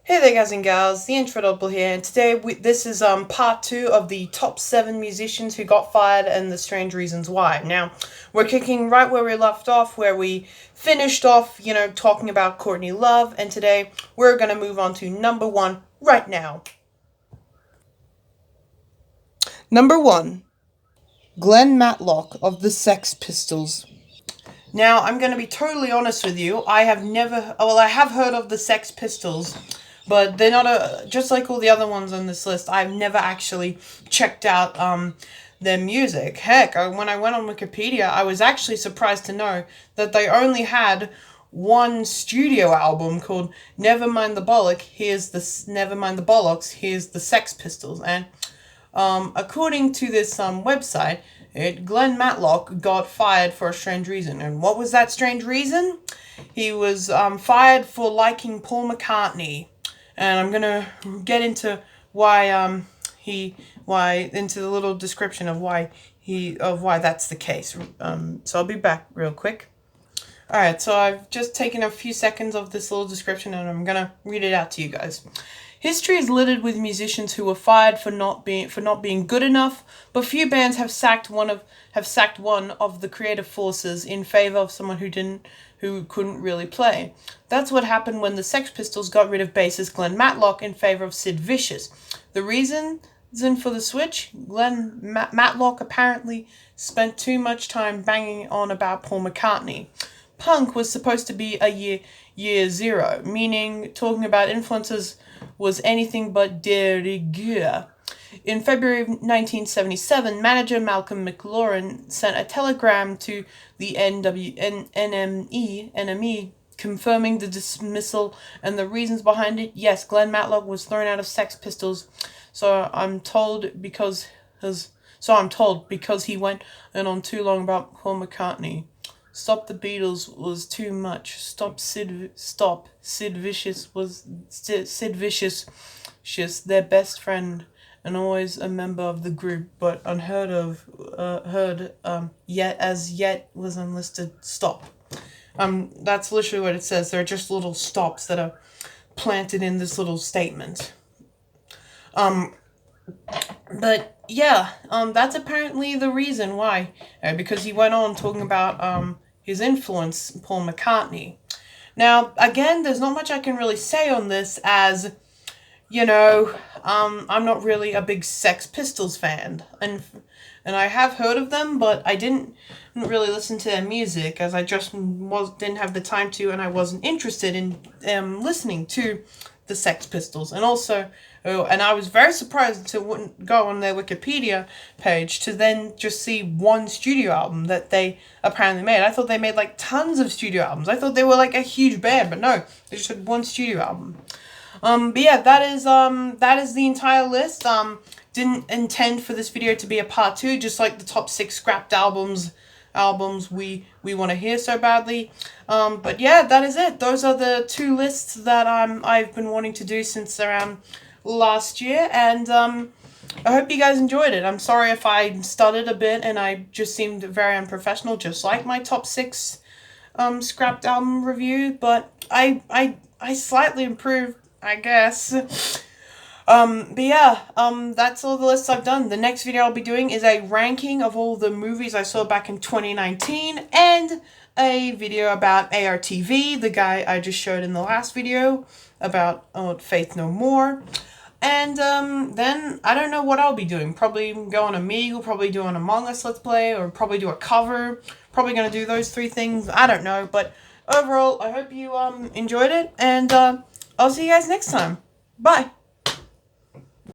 Hey there guys and gals, the Intro Double here, and today this is part 2 of the top 7 musicians who got fired and the strange reasons why. Now, we're kicking right where we left off, where we finished off, talking about Courtney Love, and today we're going to move on to number 1 right now. Number 1, Glenn Matlock of the Sex Pistols. Now, I'm going to be totally honest with you, I have heard of the Sex Pistols, but they're not just like all the other ones on this list. I've never actually checked out their music. Heck, when I went on Wikipedia, I was actually surprised to know that they only had one studio album called Nevermind the Bollocks. Here's the Sex Pistols. And according to this website, Glenn Matlock got fired for a strange reason. And what was that strange reason? He was fired for liking Paul McCartney. And I'm gonna get into into the little description of why that's the case. So I'll be back real quick. Alright, so I've just taken a few seconds of this little description and I'm gonna read it out to you guys. History is littered with musicians who were fired for not being good enough, but few bands have sacked one of the creative forces in favor of someone who couldn't really play. That's what happened when the Sex Pistols got rid of bassist Glenn Matlock in favor of Sid Vicious. The reason for the switch? Glenn Matlock apparently spent too much time banging on about Paul McCartney. Punk was supposed to be a year zero, meaning talking about influences was anything but de rigueur. In February of 1977, manager Malcolm McLaurin sent a telegram to the NME confirming the dismissal and the reasons behind it. Yes, Glenn Matlock was thrown out of Sex Pistols, so I'm told because he went on too long about Paul McCartney. Stop the Beatles was too much. Sid Vicious, their best friend and always a member of the group, but yet was unlisted. Stop. That's literally what it says. They're just little stops that are planted in this little statement. But yeah, that's apparently the reason why, because he went on talking about his influence, Paul McCartney. Now, again, there's not much I can really say on this, as I'm not really a big Sex Pistols fan, and I have heard of them, but I didn't really listen to their music, as I just didn't have the time to, and I wasn't interested in listening to the Sex Pistols. And also, and I was very surprised to go on their Wikipedia page to then just see one studio album that they apparently made. I thought they made like tons of studio albums. I thought they were like a huge band, but no, they just had one studio album. But yeah, that is the entire list. Didn't intend for this video to be a part 2, just like the top 6 scrapped albums we want to hear so badly. But yeah, that is it. Those are the 2 lists that I've been wanting to do since around last year, and I hope you guys enjoyed it. I'm sorry if I stuttered a bit and I just seemed very unprofessional, just like my top 6 scrapped album review, but I slightly improved, I guess. But yeah, that's all the lists I've done. The next video I'll be doing is a ranking of all the movies I saw back in 2019, and a video about ARTV, the guy I just showed in the last video about Faith No More. And then I don't know what I'll be doing. Probably go on Omegle, probably do an Among Us Let's Play, or probably do a cover. Probably going to do those 3 things. I don't know, but overall, I hope you enjoyed it, and I'll see you guys next time. Bye!